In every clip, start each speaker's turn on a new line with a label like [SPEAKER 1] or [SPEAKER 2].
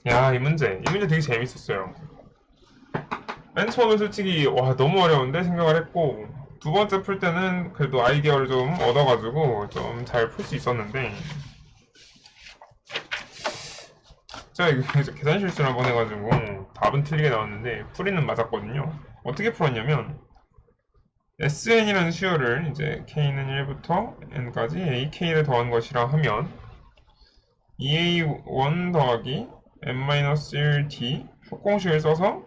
[SPEAKER 1] 야, 이 문제 되게 재밌었어요. 맨 처음에 솔직히, 와, 너무 어려운데 생각을 했고, 두 번째 풀 때는 그래도 아이디어를 좀 얻어가지고 좀 잘 풀 수 있었는데, 제가 이거 계산 실수를 한번 해가지고 답은 틀리게 나왔는데, 풀이는 맞았거든요. 어떻게 풀었냐면, SN이라는 수열을 이제 K는 1부터 N까지 AK를 더한 것이라 하면, EA1 더하기 N-1D 합공식을 써서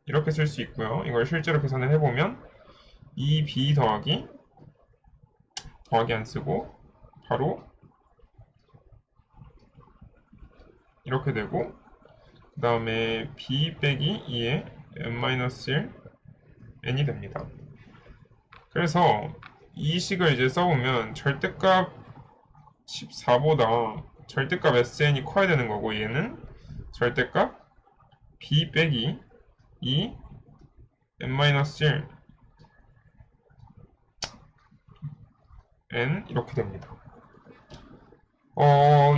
[SPEAKER 1] 이렇게 쓸 수 있고요. 이걸 실제로 계산을 해보면 2B 더하기 안 쓰고 바로 이렇게 되고 그 다음에 B 빼기 2에 N-1 N이 됩니다. 그래서 이 식을 이제 써보면 절대값 14보다 절대값 SN이 커야 되는 거고 얘는 절대값 B 빼기 2 N-1 N 이렇게 됩니다.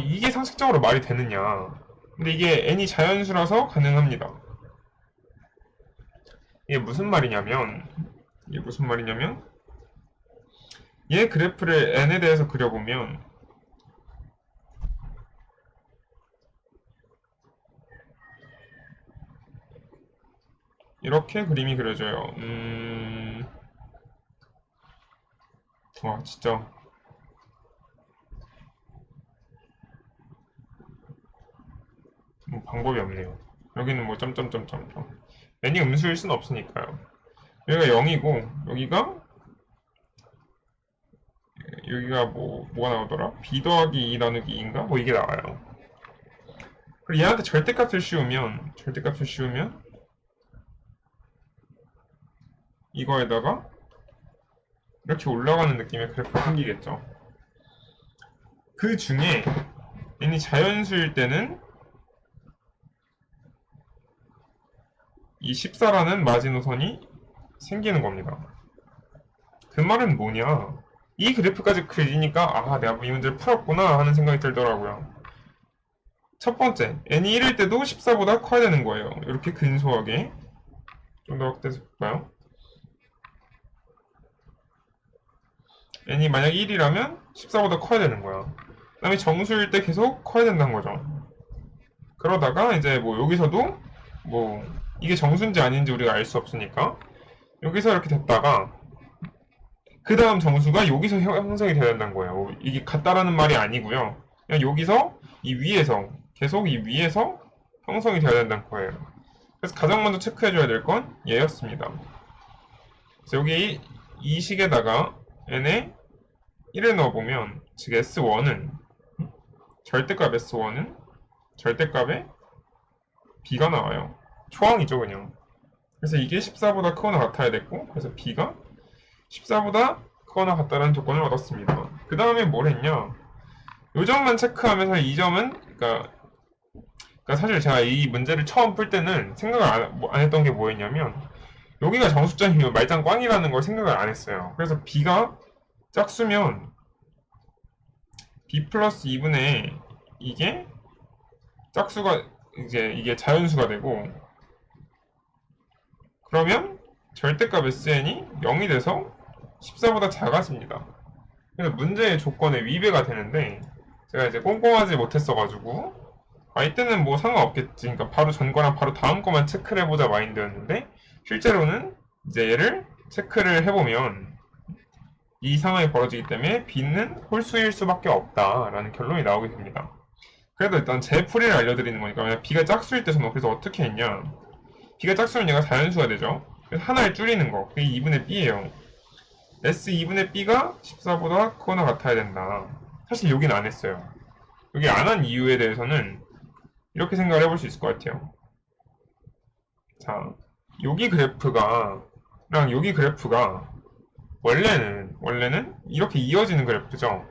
[SPEAKER 1] 이게 상식적으로 말이 되느냐. 근데 이게 N이 자연수라서 가능합니다. 이게 무슨 말이냐면 얘 그래프를 N에 대해서 그려보면 이렇게 그림이 그려져요. 진짜 방법이 없네요. 여기는 뭐 점점점점 n이 음수일 수는 없으니까요. 여기가 0이고 여기가 뭐가 나오더라? b 더하기 2 나누기 2인가? 뭐 이게 나와요. 그리고 얘한테 절대값을 씌우면 이거에다가 이렇게 올라가는 느낌의 그래프가 생기겠죠. 그 중에 n이 자연수일 때는 이 14라는 마지노선이 생기는 겁니다. 그 말은 뭐냐? 이 그래프까지 그리니까 내가 이 문제를 풀었구나 하는 생각이 들더라고요. 첫 번째, n이 1일 때도 14보다 커야 되는 거예요. 이렇게 근소하게. 좀 더 확대해서 볼까요? n이 만약 1이라면 14보다 커야 되는 거야. 그 다음에 정수일 때 계속 커야 된다는 거죠. 그러다가 이제 여기서도 이게 정수인지 아닌지 우리가 알 수 없으니까 여기서 이렇게 됐다가 그 다음 정수가 여기서 형성이 돼야 된다는 거예요. 이게 같다라는 말이 아니고요. 그냥 여기서 계속 이 위에서 형성이 돼야 된다는 거예요. 그래서 가장 먼저 체크해줘야 될 건 얘였습니다. 그래서 여기 이 식에다가 n에 1을 넣어보면 즉 S1은 절대값 S1은 절대값에 B가 나와요. 초항이죠 그냥. 그래서 이게 14보다 크거나 같아야 됐고 그래서 B가 14보다 크거나 같다라는 조건을 얻었습니다. 그 다음에 뭘 했냐? 요 점만 체크하면서 이 점은 그러니까 사실 제가 이 문제를 처음 풀 때는 생각을 안 했던 게 뭐였냐면 여기가 정수점이면 말짱 꽝이라는 걸 생각을 안 했어요. 그래서 B가 짝수면 B 플러스 2분의 이게 짝수가 이게 자연수가 되고 그러면 절대값 SN이 0이 돼서 14보다 작아집니다. 그래서 문제의 조건에 위배가 되는데 제가 이제 꼼꼼하지 못했어가지고 이때는 뭐 상관없겠지. 그러니까 바로 전 거랑 바로 다음 거만 체크를 해보자 마인드였는데 실제로는 이제 얘를 체크를 해보면 이 상황이 벌어지기 때문에 B는 홀수일 수밖에 없다라는 결론이 나오게 됩니다. 그래도 일단 제 풀이를 알려드리는 거니까 만약 B가 짝수일 때 저는 그래서 어떻게 했냐? B가 짝수면 얘가 자연수가 되죠. 그래서 하나를 줄이는 거. 그게 2분의 B예요. S 2분의 B가 14보다 크거나 같아야 된다. 사실 여긴 안 했어요. 여기 안 한 이유에 대해서는 이렇게 생각을 해볼 수 있을 것 같아요. 자, 여기 그래프가 원래는 이렇게 이어지는 그래프죠.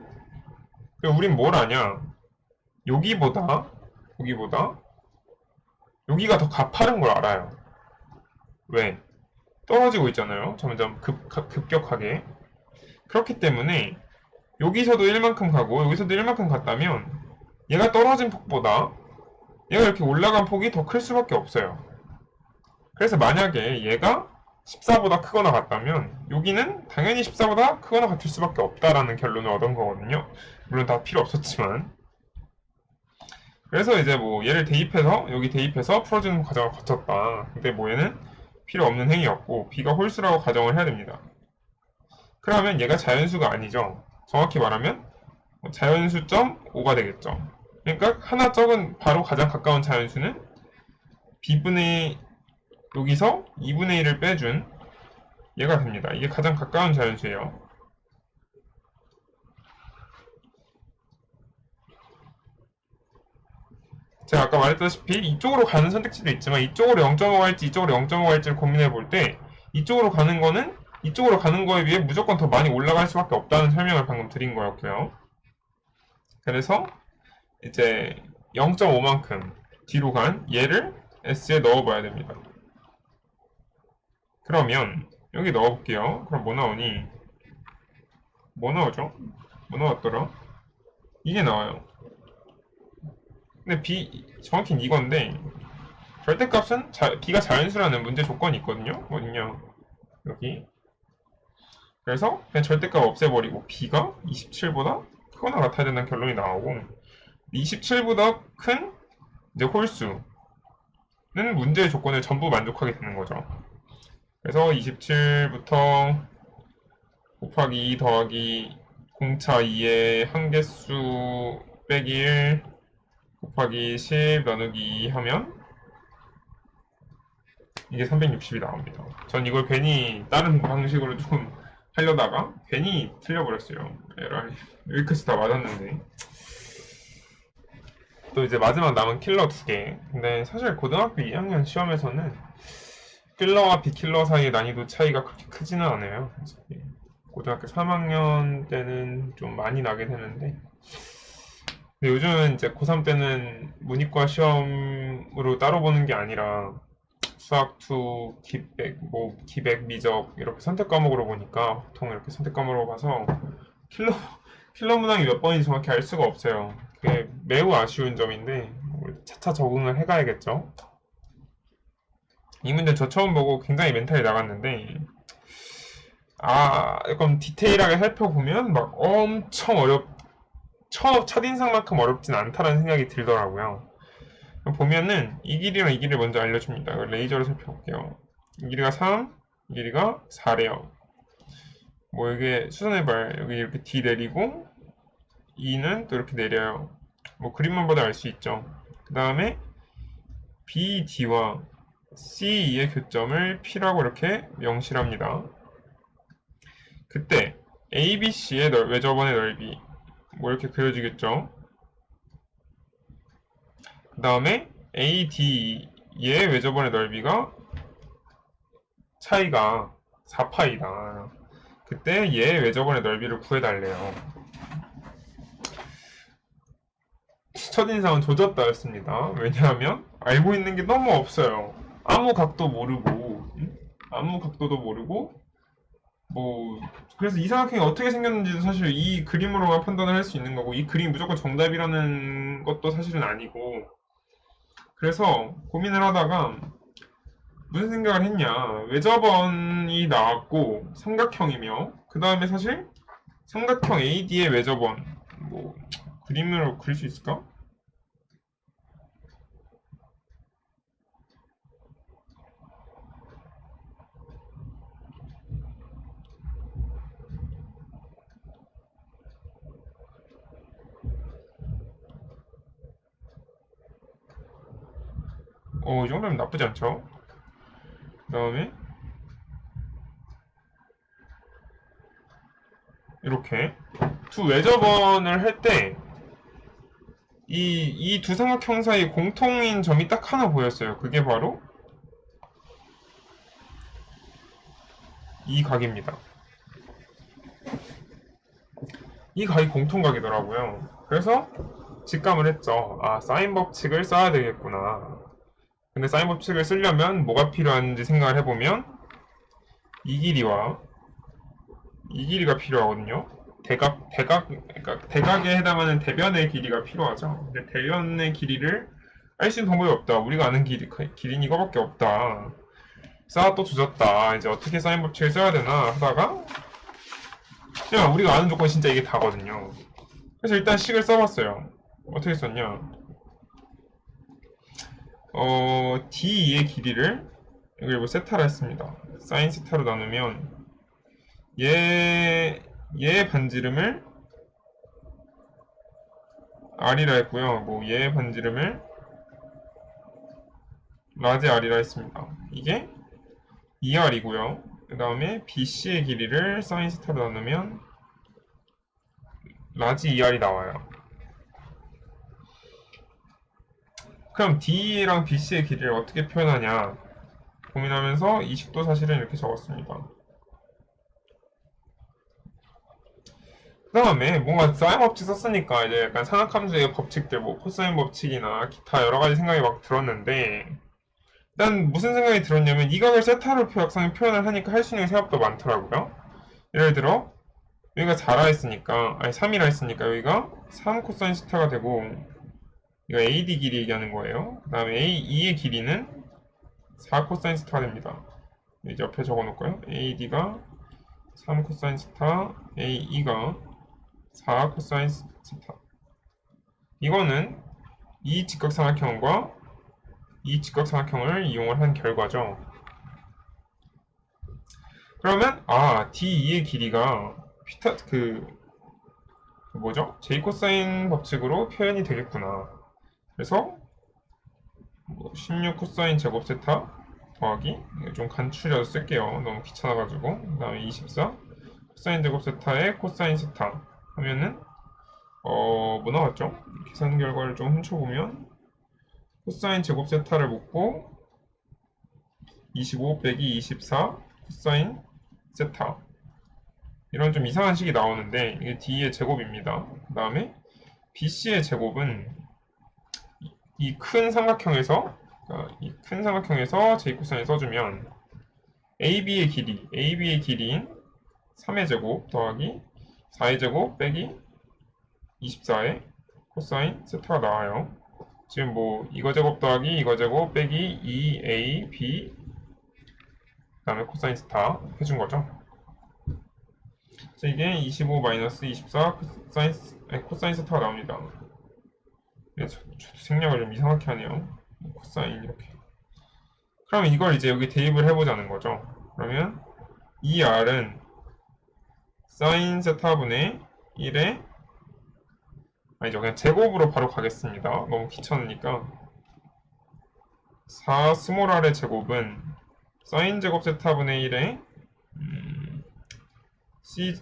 [SPEAKER 1] 그럼 우린 뭘 아냐? 여기보다 여기가 더 가파른 걸 알아요. 왜? 떨어지고 있잖아요. 점점 급격하게. 그렇기 때문에 여기서도 1만큼 가고 여기서도 1만큼 갔다면 얘가 떨어진 폭보다 얘가 이렇게 올라간 폭이 더 클 수밖에 없어요. 그래서 만약에 얘가 14보다 크거나 같다면 여기는 당연히 14보다 크거나 같을 수밖에 없다라는 결론을 얻은 거거든요. 물론 다 필요 없었지만. 그래서 이제 뭐 얘를 대입해서 여기 대입해서 풀어주는 과정을 거쳤다. 근데 뭐 얘는 필요 없는 행위였고 b가 홀수라고 가정을 해야 됩니다. 그러면 얘가 자연수가 아니죠. 정확히 말하면 자연수점 5가 되겠죠. 그러니까 하나 적은 바로 가장 가까운 자연수는 b분의 여기서 2분의 1을 빼준 얘가 됩니다. 이게 가장 가까운 자연수예요. 제가 아까 말했다시피 이쪽으로 가는 선택지도 있지만 이쪽으로 0.5 갈지 이쪽으로 0.5 갈지를 고민해 볼 때 이쪽으로 가는 거는 이쪽으로 가는 거에 비해 무조건 더 많이 올라갈 수밖에 없다는 설명을 방금 드린 거였고요. 그래서 이제 0.5만큼 뒤로 간 얘를 S에 넣어봐야 됩니다. 그러면 여기 넣어볼게요. 그럼 뭐 나오니? 뭐 나오죠? 뭐 나왔더라? 이게 나와요. 근데 정확히는 이건데 절대값은 b가 자연수라는 문제 조건이 있거든요. 어딨냐? 여기. 그래서 그냥 절대값 없애버리고 b가 27보다 크거나 같아야 된다는 결론이 나오고 27보다 큰 이제 홀수는 문제의 조건을 전부 만족하게 되는 거죠. 그래서 27부터 곱하기 2 더하기 공차 2의 한개수 빼기 1 곱하기 10 나누기 2 하면 이게 360이 나옵니다. 전 이걸 괜히 다른 방식으로 좀 하려다가 괜히 틀려버렸어요. 에라이. 여기까지 다 맞았는데. 또 이제 마지막 남은 킬러 2개. 근데 사실 고등학교 2학년 시험에서는 킬러와 비킬러 사이의 난이도 차이가 그렇게 크지는 않아요. 고등학교 3학년 때는 좀 많이 나게 되는데 근데 요즘은 이제 고3 때는 문이과 시험으로 따로 보는 게 아니라 수학 2, 기백, 기백, 미적 이렇게 선택 과목으로 보니까 보통 이렇게 선택 과목으로 봐서 킬러 문항이 몇 번인지 정확히 알 수가 없어요. 그게 매우 아쉬운 점인데 차차 적응을 해가야겠죠. 이 문제 저 처음 보고 굉장히 멘탈이 나갔는데 약간 디테일하게 살펴보면 막 엄청 첫인상만큼 어렵진 않다라는 생각이 들더라고요. 보면은 이 길이랑 이 길이를 먼저 알려줍니다. 레이저로 살펴볼게요. 이 길이가 3, 이 길이가 4래요. 뭐 이게 수선해봐요. 여기 이렇게 D 내리고 2는 또 이렇게 내려요. 뭐 그림만 봐도 알 수 있죠. 그 다음에 BD와 CE의 교점을 P라고 이렇게 명시합니다. 그때 ABC의 외접원의 넓이 뭐 이렇게 그려지겠죠. 그 다음에 AD의 외접원의 넓이가 차이가 4파이다. 그때 얘의 외접원의 넓이를 구해달래요. 첫인상은 조졌다 였습니다. 왜냐하면 알고 있는 게 너무 없어요. 아무 각도 모르고 아무 각도도 모르고 뭐 그래서 이 삼각형이 어떻게 생겼는지도 사실 이 그림으로만 판단을 할 수 있는 거고 이 그림이 무조건 정답이라는 것도 사실은 아니고 그래서 고민을 하다가 무슨 생각을 했냐 외접원이 나왔고 삼각형이며 그 다음에 사실 삼각형 AD의 외접원 뭐 그림으로 그릴 수 있을까? 이 정도면 나쁘지 않죠? 그 다음에 이렇게 두 외접원을 할 때 이 두 삼각형 사이 공통인 점이 딱 하나 보였어요. 그게 바로 이 각입니다. 이 각이 공통각이더라고요. 그래서 직감을 했죠. 사인 법칙을 써야 되겠구나. 근데 사인 법칙을 쓰려면 뭐가 필요한지 생각을 해보면 이 길이와 이 길이가 필요하거든요. 그러니까 대각에 해당하는 대변의 길이가 필요하죠. 근데 대변의 길이를 알 수 있는 방법이 없다. 우리가 아는 길이는 이거밖에 없다. 쌓아 또 조졌다. 이제 어떻게 사인 법칙을 써야 되나 하다가 그냥 우리가 아는 조건 진짜 이게 다거든요. 그래서 일단 식을 써봤어요. 어떻게 썼냐? D2의 길이를 여기 뭐 세타라 했습니다. 사인 세타로 나누면 얘의 반지름을 R이라 했고요. 뭐 얘의 반지름을 라지 R이라 했습니다. 이게 2R이고요. 그 다음에 BC의 길이를 사인 세타로 나누면 라지 2R이 나와요. 그럼 D랑 BC의 길이를 어떻게 표현하냐 고민하면서 이 식도 사실은 이렇게 적었습니다. 그 다음에 뭔가 사인 법칙 썼으니까 이제 약간 산학함수의 법칙들 뭐 코사인 법칙이나 기타 여러가지 생각이 막 들었는데 일단 무슨 생각이 들었냐면 이 각을 세타로 역상에 표현을 하니까 할 수 있는 게 생각보다 많더라고요. 예를 들어 여기가 4라 했으니까 아니 3이라 했으니까 여기가 3 코사인 세타가 되고 이거 AD 길이 얘기하는 거예요. 그 다음에 A2의 길이는 4 코사인 세타가 됩니다. 이제 옆에 적어 놓을까요? AD가 3 코사인 세타, A2가 4 코사인 세타. 이거는 이 직각삼각형과 이 직각삼각형을 이용을 한 결과죠. 그러면 D2의 길이가 뭐죠? J 코사인 법칙으로 표현이 되겠구나. 그래서 16 코사인 제곱 세타 더하기 좀 간추려서 쓸게요. 너무 귀찮아가지고 그 다음에 24 코사인 제곱 세타에 코사인 세타 하면은 뭐 나왔죠? 계산 결과를 좀 훔쳐보면 코사인 제곱 세타를 묶고 25 빼기 24 코사인 세타 이런 좀 이상한 식이 나오는데 이게 D의 제곱입니다. 그 다음에 BC의 제곱은 이 큰 삼각형에서 J 코사인 써주면 AB의 길이인 3의 제곱 더하기 4의 제곱 빼기 24의 코사인 세타가 나와요. 지금 뭐 이거 제곱 더하기 이거 제곱 빼기 2AB 그 다음에 코사인 세타 해준 거죠. 그래서 이게 25 마이너스 24 코사인 세타가 나옵니다. 저도 생략을 좀 이상하게 하네요. 코사인 이렇게. 그럼 이걸 이제 여기 대입을 해보자는 거죠. 그러면 이 R은 사인 세타분의 1에 아니죠. 그냥 제곱으로 바로 가겠습니다. 너무 귀찮으니까 4 스몰 R의 제곱은 사인 제곱 세타분의 1에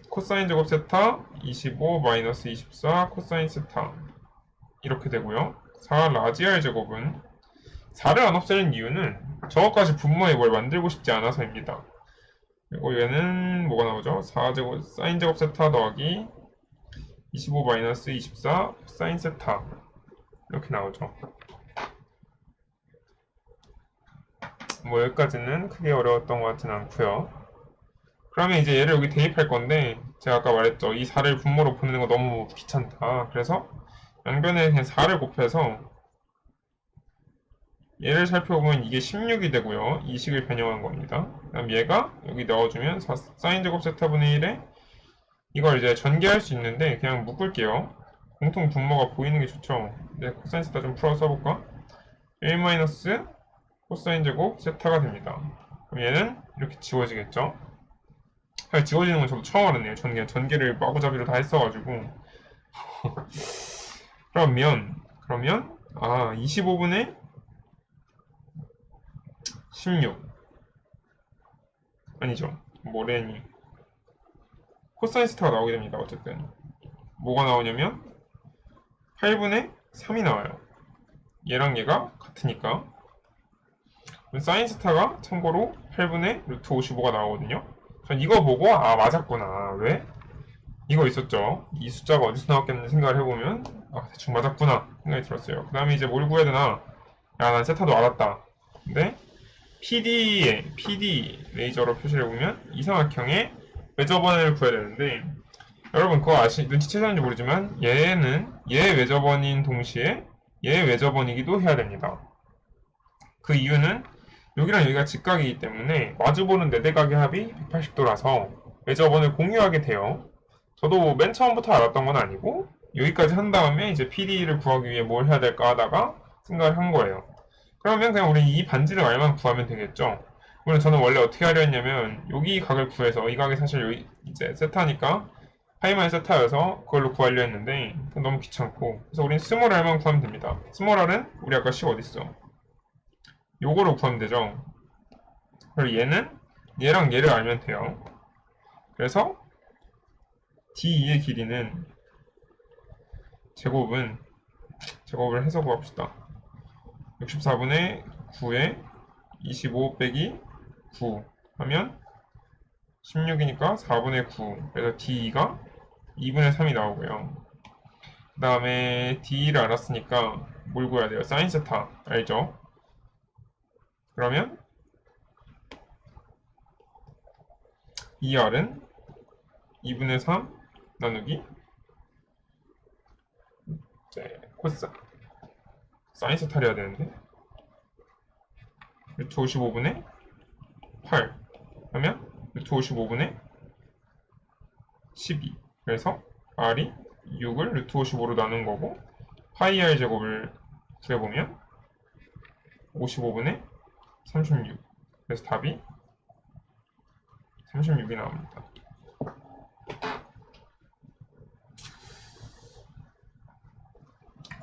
[SPEAKER 1] 코사인 제곱 세타 25 마이너스 24 코사인 세타 이렇게 되고요. 4 라지 R 제곱은 4를 안 없애는 이유는 저것까지 분모에 뭘 만들고 싶지 않아서입니다. 그리고 얘는 뭐가 나오죠? 4제곱 사인 제곱 세타 더하기 25 마이너스 24 사인 세타 이렇게 나오죠. 뭐 여기까지는 크게 어려웠던 것 같지는 않고요. 그러면 이제 얘를 여기 대입할 건데 제가 아까 말했죠. 이 4를 분모로 보내는 거 너무 귀찮다. 그래서 양변에 그냥 4를 곱해서 얘를 살펴보면 이게 16이 되고요. 이 식을 변형한 겁니다. 그다음 얘가 여기 넣어주면 사인 제곱 세타분의 1에 이걸 이제 전개할 수 있는데 그냥 묶을게요. 공통 분모가 보이는 게 좋죠. 네, 코사인 세타 좀 풀어 써볼까? 1 마이너스 코사인 제곱 세타가 됩니다. 그럼 얘는 이렇게 지워지겠죠? 사실 지워지는 건 저도 처음 알았네요. 저는 전개를 마구잡이로 다 했어가지고 그러면 25분의 16 아니죠. 뭐래니 코사인 세타가 나오게 됩니다. 어쨌든 뭐가 나오냐면 8분의 3이 나와요. 얘랑 얘가 같으니까 사인 세타가 참고로 8분의 루트 55가 나오거든요. 전 이거 보고 맞았구나. 왜? 이거 있었죠. 이 숫자가 어디서 나왔겠는지 생각을 해보면 대충 맞았구나 생각이 들었어요. 그 다음에 이제 뭘 구해야 되나? 난 세타도 알았다. 근데 PD 레이저로 표시를 해보면 이 삼각형의 매저번을 구해야 되는데 여러분 그거 눈치채셨는지 모르지만 얘는 얘 외접원인 동시에 얘 외접원이기도 해야 됩니다. 그 이유는 여기랑 여기가 직각이기 때문에 마주보는 네대각의 합이 180도라서 외접원을 공유하게 돼요. 저도 맨 처음부터 알았던 건 아니고 여기까지 한 다음에 이제 PD를 구하기 위해 뭘 해야 될까 하다가 생각을 한 거예요. 그러면 그냥 우리 이 반지를 알만 구하면 되겠죠. 물론 저는 원래 어떻게 하려 했냐면 여기 각을 구해서 이 각이 사실 여기 이제 세타니까 파이만 세타여서 그걸로 구하려 했는데 너무 귀찮고 그래서 우린 스몰 R만 구하면 됩니다. 스몰 R은 우리 아까 식 어딨어? 요거로 구하면 되죠. 그리고 얘는 얘랑 얘를 알면 돼요. 그래서 D2의 길이는 제곱을 해서 구합시다. 64분의 9에 25 빼기 9 하면 16이니까 4분의 9. 그래서 D2가 2분의 3이 나오고요. 그 다음에 D2를 알았으니까 뭘 구해야 돼요? 사인 세타 알죠? 그러면 2R은 2분의 3 나누기 코스 사인 세타를 해야 되는데 루트 55분의 8 하면 루트 55분의 12 그래서 R이 6을 루트 55로 나눈 거고 파이 R 제곱을 구해보면 55분의 36 그래서 답이 36이 나옵니다.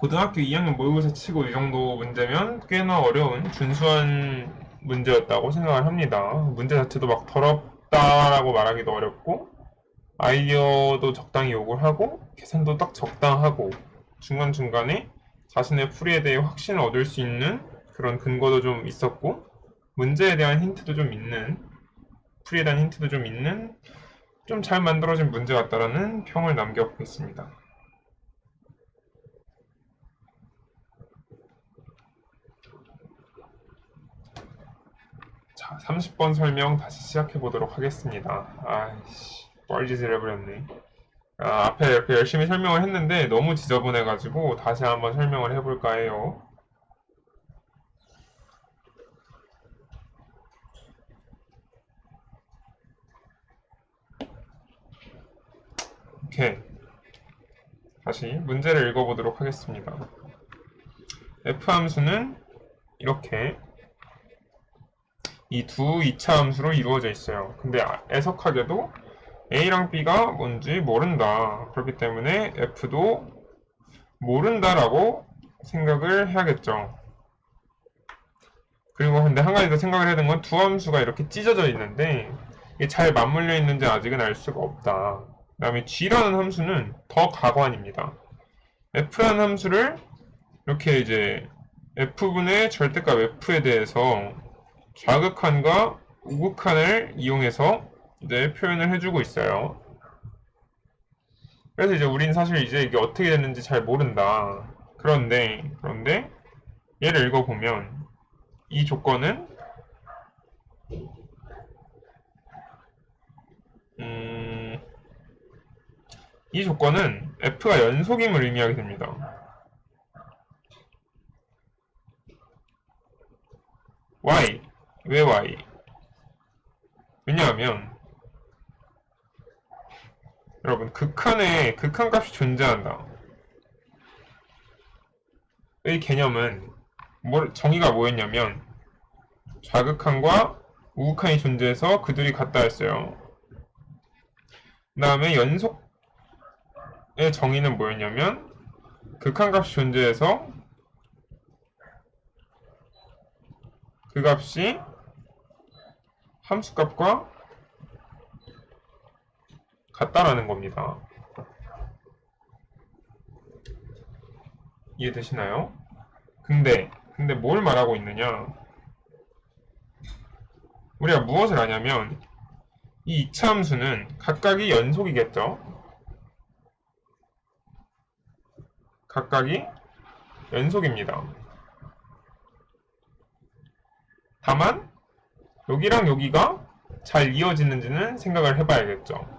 [SPEAKER 1] 고등학교 2학년 모의고사 치고 이 정도 문제면 꽤나 어려운 준수한 문제였다고 생각을 합니다. 문제 자체도 막 더럽다라고 말하기도 어렵고 아이디어도 적당히 요구하고 계산도 딱 적당하고 중간중간에 자신의 풀이에 대해 확신을 얻을 수 있는 그런 근거도 좀 있었고 문제에 대한 힌트도 좀 있는 풀이에 대한 힌트도 좀 있는 좀 잘 만들어진 문제 같다라는 평을 남겨보겠습니다. 자, 30번 설명 다시 시작해 보도록 하겠습니다. 아이씨, 뻘짓을 해버렸네. 앞에 이렇게 열심히 설명을 했는데 너무 지저분해가지고 다시 한번 설명을 해볼까 해요. 오케이. 다시 문제를 읽어보도록 하겠습니다. f 함수는 이렇게 이 두 2차 함수로 이루어져 있어요. 근데 애석하게도 A랑 B가 뭔지 모른다. 그렇기 때문에 F도 모른다라고 생각을 해야겠죠. 그리고 근데 한 가지 더 생각을 해야 되는 건 두 함수가 이렇게 찢어져 있는데 이게 잘 맞물려 있는지 아직은 알 수가 없다. 그 다음에 G라는 함수는 더 가관입니다. F라는 함수를 이렇게 이제 F분의 절대값 F에 대해서 좌극한과 우극한을 이용해서 이제 표현을 해주고 있어요. 그래서 이제 우린 사실 이제 이게 어떻게 됐는지 잘 모른다. 그런데 얘를 읽어보면 이 조건은 이 조건은 F가 연속임을 의미하게 됩니다. Y. 왜 Y? 왜냐하면 여러분 극한에 극한값이 존재한다. 이 개념은 정의가 뭐였냐면 좌극한과 우극한이 존재해서 그들이 같다 했어요. 그 다음에 연속의 정의는 뭐였냐면 극한값이 존재해서 그 값이 함수값과 같다라는 겁니다. 이해되시나요? 근데 뭘 말하고 있느냐? 우리가 무엇을 아냐면 이 2차 함수는 각각이 연속이겠죠? 각각이 연속입니다. 다만 여기랑 여기가 잘 이어지는지는 생각을 해봐야겠죠.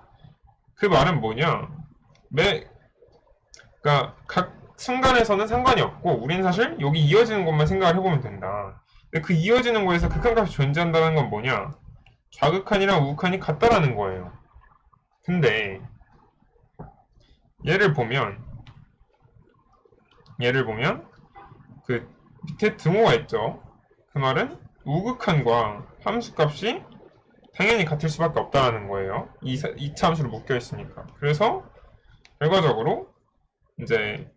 [SPEAKER 1] 그 말은 뭐냐? 그러니까 각 순간에서는 상관이 없고 우리는 사실 여기 이어지는 것만 생각을 해보면 된다. 근데 그 이어지는 거에서 극한값이 존재한다는 건 뭐냐? 좌극한이랑 우극한이 같다라는 거예요. 근데 얘를 보면 그 밑에 등호가 있죠. 그 말은 우극한과 함수값이 당연히 같을 수밖에 없다라는 거예요. 이차 함수로 묶여 있으니까. 그래서 결과적으로 이제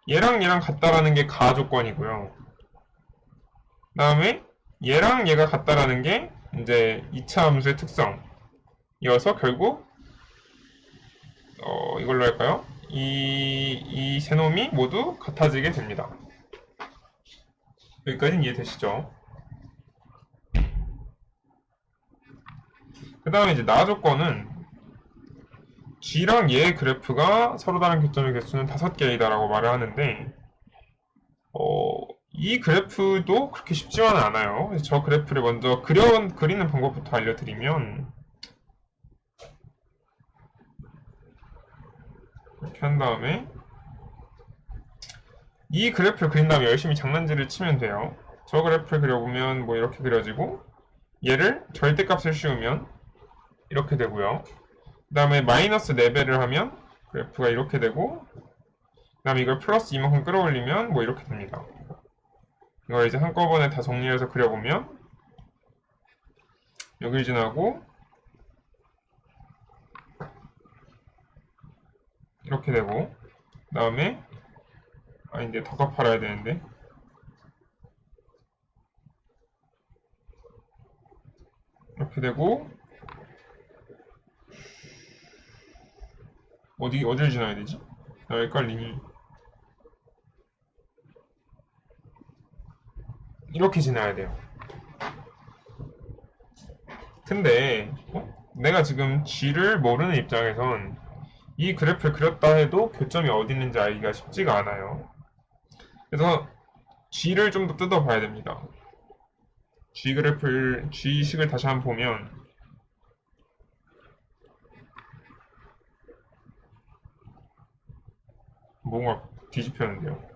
[SPEAKER 1] 얘랑 얘랑 같다라는 게 가하 조건이고요. 그 다음에 얘랑 얘가 같다라는 게 이제 2차 함수의 특성이어서 결국 이걸로 할까요? 이 세 놈이 모두 같아지게 됩니다. 여기까지는 이해되시죠? 그 다음에 이제 나 조건은 G랑 얘의 그래프가 서로 다른 교점의 개수는 5개이다 라고 말을 하는데 이 그래프도 그렇게 쉽지만은 않아요. 그래서 저 그래프를 먼저 그리는 방법부터 알려드리면 이렇게 한 다음에 이 그래프를 그린 다음에 열심히 장난질을 치면 돼요. 저 그래프를 그려보면 뭐 이렇게 그려지고 얘를 절대값을 씌우면 이렇게 되고요. 그 다음에 마이너스 4배를 하면 그래프가 이렇게 되고 그 다음에 이걸 플러스 이만큼 끌어올리면 뭐 이렇게 됩니다. 이걸 이제 한꺼번에 다 정리해서 그려보면 여길 지나고 이렇게 되고 그 다음에 아닌데 더 갚아야 되는데 이렇게 되고 어디를 지나야 되지? 나 헷갈리니 이렇게 지나야 돼요. 근데 내가 지금 G를 모르는 입장에선 이 그래프를 그렸다 해도 교점이 어디 있는지 알기가 쉽지가 않아요. 그래서 G를 좀 더 뜯어봐야 됩니다. G식을 다시 한번 보면 뭔가 뒤집혔는데요.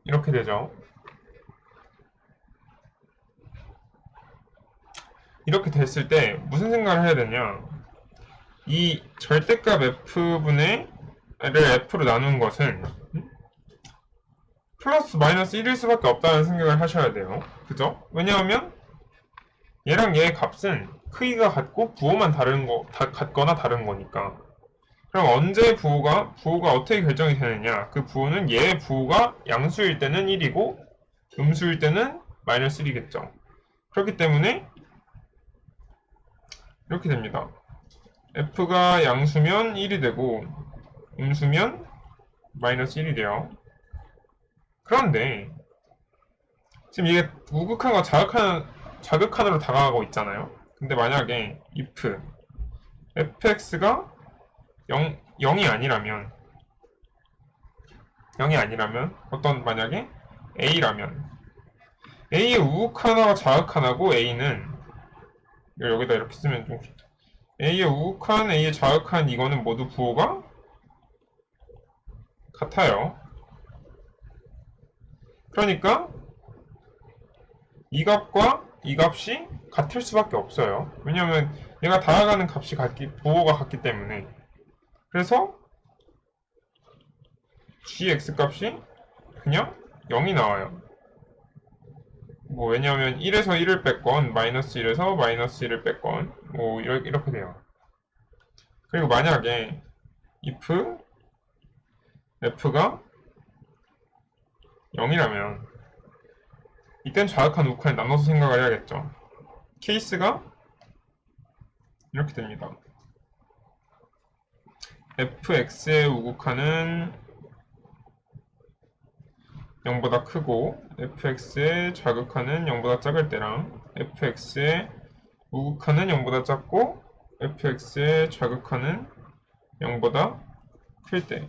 [SPEAKER 1] 이렇게 되죠. 이렇게 됐을 때 무슨 생각을 해야 되냐? 이 절대값 f분의 를 f로 나눈 것은 플러스 마이너스 1일 수밖에 없다는 생각을 하셔야 돼요. 그죠? 왜냐하면 얘랑 얘의 값은 크기가 같고 부호만 같거나 다른 거니까. 그럼 언제 부호가 어떻게 결정이 되느냐? 그 부호는 얘의 부호가 양수일 때는 1이고 음수일 때는 마이너스 1이겠죠. 그렇기 때문에 이렇게 됩니다. f가 양수면 1이 되고 음수면 마이너스 1이 돼요. 그런데 지금 이게 우극한과 자극한으로 다가가고 있잖아요. 근데 만약에 if fx가 0이 아니라면 만약에 a라면 a의 우극하나와 자극하나고 a는 여기다 이렇게 쓰면 좀 a의 우극한, a의 자극한 이거는 모두 부호가 같아요. 그러니까 이 값과 이 값이 같을 수밖에 없어요. 왜냐하면 얘가 다가가는 값이 부호가 같기 때문에. 그래서 gx 값이 그냥 0이 나와요. 뭐 왜냐하면 1에서 1을 뺐건 마이너스 1에서 마이너스 1을 뺐건 뭐 이렇게 돼요. 그리고 만약에 if f가 0이라면 이땐 좌극한 우극한을 나눠서 생각을 해야겠죠. 케이스가 이렇게 됩니다. fx의 우극한은 0보다 크고 fx의 좌극한은 0보다 작을 때랑 fx의 우극한은 0보다 작고 fx의 좌극한은 0보다 풀 때.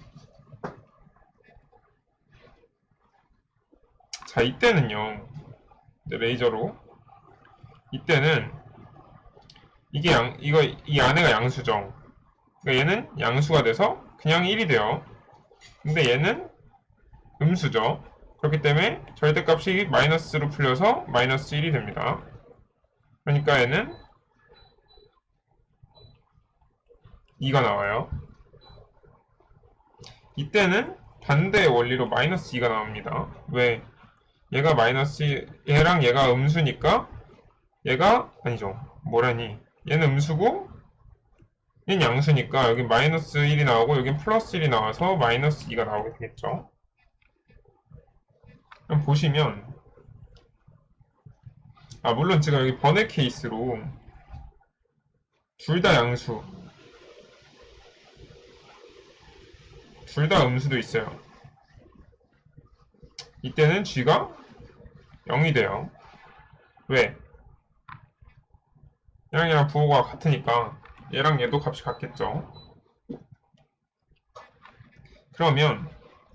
[SPEAKER 1] 자, 이때는요. 이제 레이저로. 이때는 이 안에가 양수죠. 그러니까 얘는 양수가 돼서 그냥 1이 돼요. 근데 얘는 음수죠. 그렇기 때문에 절대값이 마이너스로 풀려서 마이너스 1이 됩니다. 그러니까 얘는 2가 나와요. 이때는 반대의 원리로 마이너스 2가 나옵니다. 왜? 얘랑 얘가 음수니까 얘가 아니죠. 뭐라니? 얘는 음수고 얘는 양수니까 여기 마이너스 1이 나오고 여긴 플러스 1이 나와서 마이너스 2가 나오게 되겠죠. 그럼 보시면 물론 제가 여기 번외 케이스로 둘 다 양수 둘 다 음수도 있어요. 이때는 g가 0이 돼요. 왜? 얘랑 부호가 같으니까 얘랑 얘도 값이 같겠죠. 그러면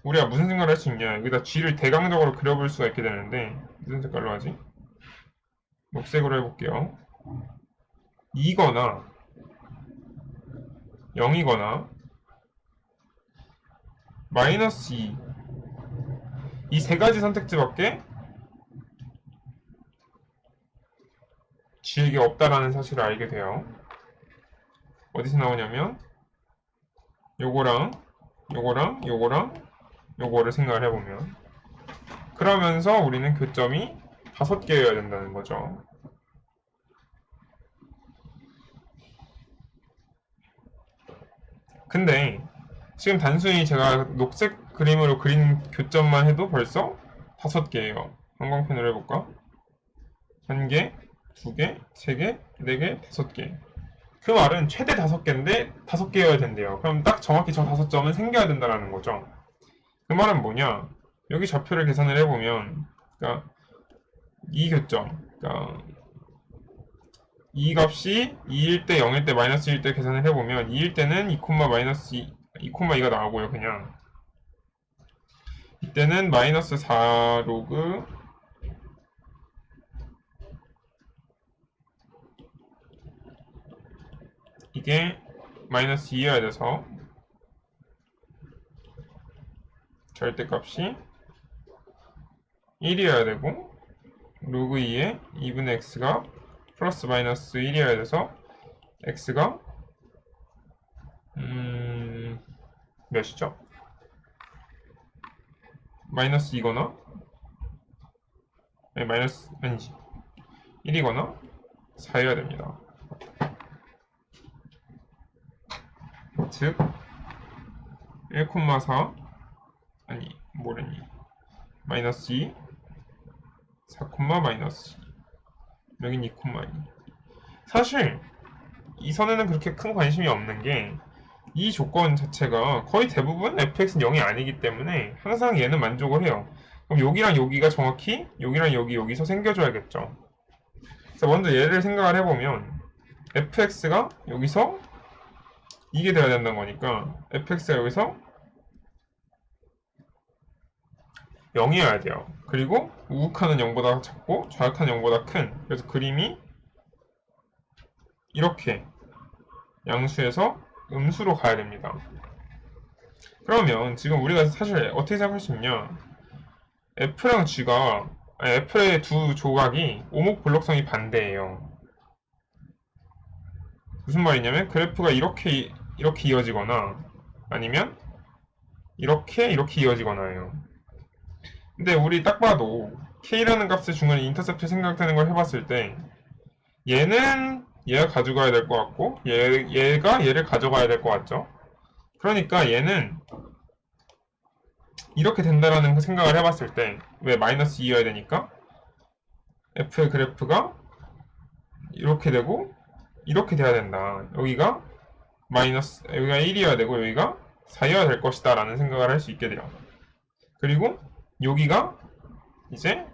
[SPEAKER 1] 우리가 무슨 생각을 할 수 있냐, 여기다 g를 대강적으로 그려볼 수가 있게 되는데 무슨 색깔로 하지? 녹색으로 해볼게요. 2거나 0이거나 마이너스 2 이 세 가지 선택지밖에 g에게 없다라는 사실을 알게 돼요. 어디서 나오냐면 요거랑 요거랑 요거랑 요거를 생각을 해보면, 그러면서 우리는 교점이 5개여야 된다는 거죠. 근데 지금 단순히 제가 녹색 그림으로 그린 교점만 해도 벌써 5개예요. 형광펜으로 해볼까? 1개, 2개, 3개, 4개, 5개. 그 말은 최대 5개인데 5개여야 된대요. 그럼 딱 정확히 저 5점은 생겨야 된다는 거죠. 그 말은 뭐냐? 여기 좌표를 계산을 해보면, 그러니까 이 교점, 그러니까 이 값이 2일 때, 0일 때, 마이너스 1일 때 계산을 해보면 2일 때는 2, 마이너스 2,2가 나오고요. 그냥 이때는 마이너스 4 로그 이게 마이너스 2여야 돼서 절대값이 1이어야 되고, 로그 2에 2분의 x가 플러스 마이너스 1이어야 돼서 x가 몇이죠? 마이너스 2거나 마이너스 아니지 1이거나 4여야 됩니다. 즉 1,4 아니 뭐랬니, 마이너스 2 4, 마이너스 2 여긴 2, 2. 사실 이 선에는 그렇게 큰 관심이 없는 게 이 조건 자체가 거의 대부분 fx는 0이 아니기 때문에 항상 얘는 만족을 해요. 그럼 여기랑 여기가 정확히 여기랑 여기서 생겨줘야겠죠. 그래서 먼저 얘를 생각을 해보면 fx가 여기서 이게 돼야 된다는 거니까 fx가 여기서 0이어야 돼요. 그리고 우극하는 0보다 작고 좌극하는 0보다 큰, 그래서 그림이 이렇게 양수에서 음수로 가야 됩니다. 그러면 지금 우리가 사실 어떻게 생각할 수 있냐, F랑 G가 F의 두 조각이 오목블록성이 반대예요. 무슨 말이냐면 그래프가 이렇게 이어지거나 아니면 이렇게 이어지거나예요. 근데 우리 딱 봐도 K라는 값의 중간에 인터셉트 생각되는 걸 해봤을 때 얘는 얘가 가져가야 될 것 같고 얘가 얘를 가져가야 될 것 같죠. 그러니까 얘는 이렇게 된다라는 생각을 해봤을 때, 왜 마이너스 2여야 되니까 F의 그래프가 이렇게 되고 이렇게 돼야 된다. 여기가 1이어야 되고 여기가 4여야 될 것이다 라는 생각을 할 수 있게 돼요. 그리고 여기가 이제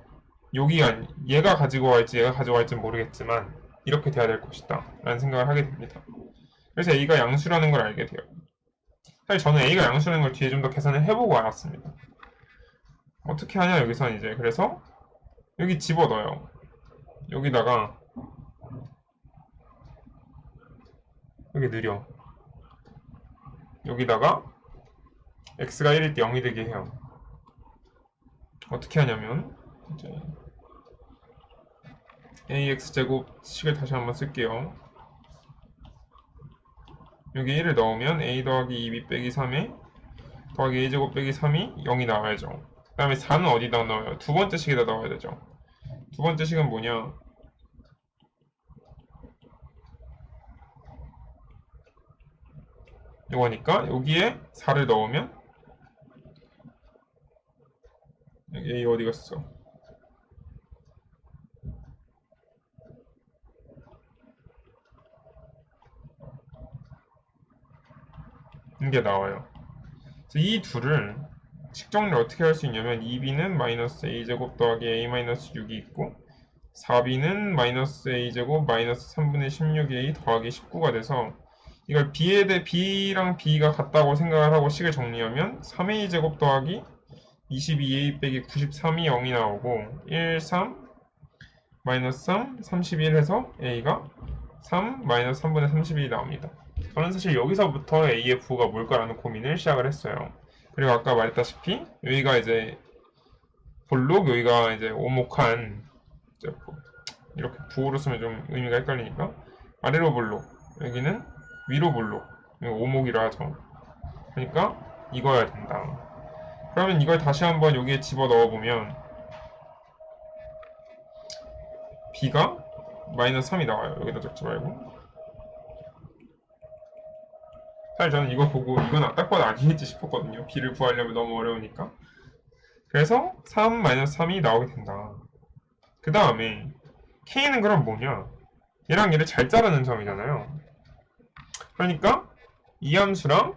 [SPEAKER 1] 여기가 얘가 가지고 갈지 얘가 가져갈지 모르겠지만 이렇게 돼야 될 것이다 라는 생각을 하게 됩니다. 그래서 A가 양수라는 걸 알게 돼요. 사실 저는 a가 양수라는 걸 뒤에 좀 더 계산을 해보고 알았습니다. 어떻게 하냐 여기선 이제 그래서 여기 집어넣어요. 여기다가 여기 느려. 여기다가 x가 1일 때 0이 되게 해요. 어떻게 하냐면 이제 ax제곱 식을 다시 한번 쓸게요. 여기 1을 넣으면 a 더하기 2b 빼기 3에 더하기 a제곱 빼기 3이 0이 나와야죠. 그 다음에 4는 어디다 넣어요? 두 번째 식에다 넣어야 되죠. 두 번째 식은 뭐냐? 이거니까 여기에 4를 넣으면 여기 a 어디 갔어? 이게 나와요. 이 둘을 식정리 어떻게 할 수 있냐면 2b는 마이너스 a제곱 더하기 a 마이너스 6이 있고 4b는 마이너스 a제곱 마이너스 3분의 16a 더하기 19가 돼서 이걸 b랑 b가 같다고 생각을 하고 식을 정리하면 3a제곱 더하기 22a 빼기 93이 0이 나오고 1, 3, 마이너스 3, 31 해서 a가 3, 마이너스 3분의 31이 나옵니다. 저는 사실 여기서부터 a의 부호가 뭘까라는 고민을 시작을 했어요. 그리고 아까 말했다시피 여기가 이제 볼록, 여기가 이제 오목한 이제 이렇게 부호로 쓰면 좀 의미가 헷갈리니까 아래로 볼록, 여기는 위로 볼록, 오목이라 하죠. 그러니까 이거여야 된다. 그러면 이걸 다시 한번 여기에 집어 넣어보면 b가 마이너스 3이 나와요. 여기다 적지 말고. 사실 저는 이거 보고 이건 딱 봐도 아니겠지 싶었거든요. b를 구하려면 너무 어려우니까. 그래서 3-3이 나오게 된다. 그 다음에 k는 그럼 뭐냐? 얘랑 얘를 잘 자르는 점이잖아요. 그러니까 이 함수랑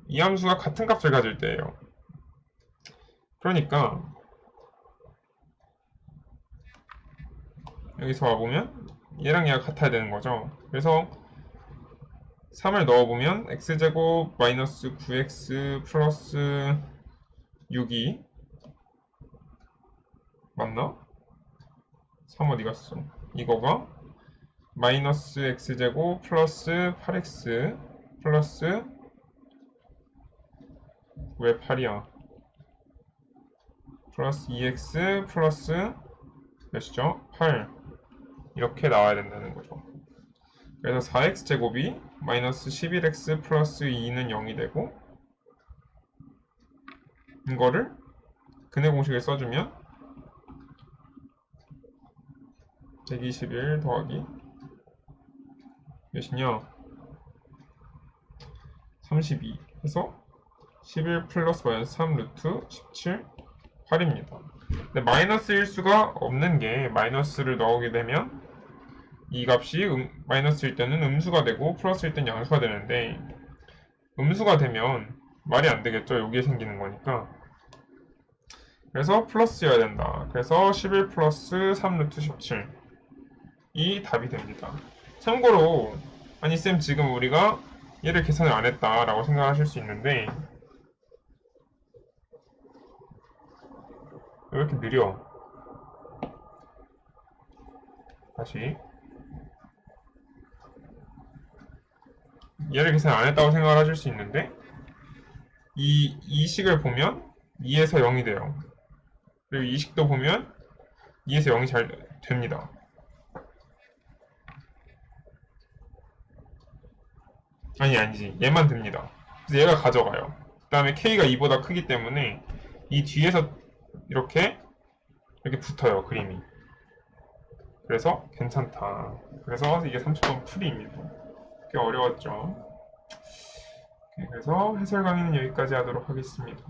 [SPEAKER 1] 이 함수가 같은 값을 가질 때예요. 그러니까 여기서 와보면 얘랑 얘가 같아야 되는 거죠. 그래서 3을 넣어보면 x제곱 마이너스 9x 플러스 6이 맞나? 3 어디 갔어? 이거가 마이너스 x제곱 플러스 8x 플러스 왜 8이야? 플러스 2x 플러스 몇이죠? 8 이렇게 나와야 된다는 거죠. 그래서 4x제곱이 마이너스 11x 플러스 2는 0이 되고 이거를 근해 공식에 써주면 121 더하기 몇이냐? 32 해서 11 플러스 마이너스 3 루트 17 8입니다. 근데 마이너스일 수가 없는 게 마이너스를 넣게 되면 이 값이 마이너스일 때는 음수가 되고 플러스일 때는 양수가 되는데 음수가 되면 말이 안 되겠죠. 여기에 생기는 거니까. 그래서 플러스여야 된다. 그래서 11 플러스 3 루트 17 이 답이 됩니다. 참고로 아니 쌤 지금 우리가 얘를 계산을 안 했다 라고 생각하실 수 있는데 왜 이렇게 느려? 다시 얘를 계산 안 했다고 생각을 하실 수 있는데 이 식을 보면 2에서 0이 돼요. 그리고 이 식도 보면 2에서 0이 잘 됩니다. 아니지 얘만 됩니다. 그래서 얘가 가져가요. 그 다음에 k가 2보다 크기 때문에 이 뒤에서 이렇게 붙어요 그림이. 그래서 괜찮다. 그래서 이게 30번 풀이입니다. 꽤 어려웠죠. 그래서 해설 강의는 여기까지 하도록 하겠습니다.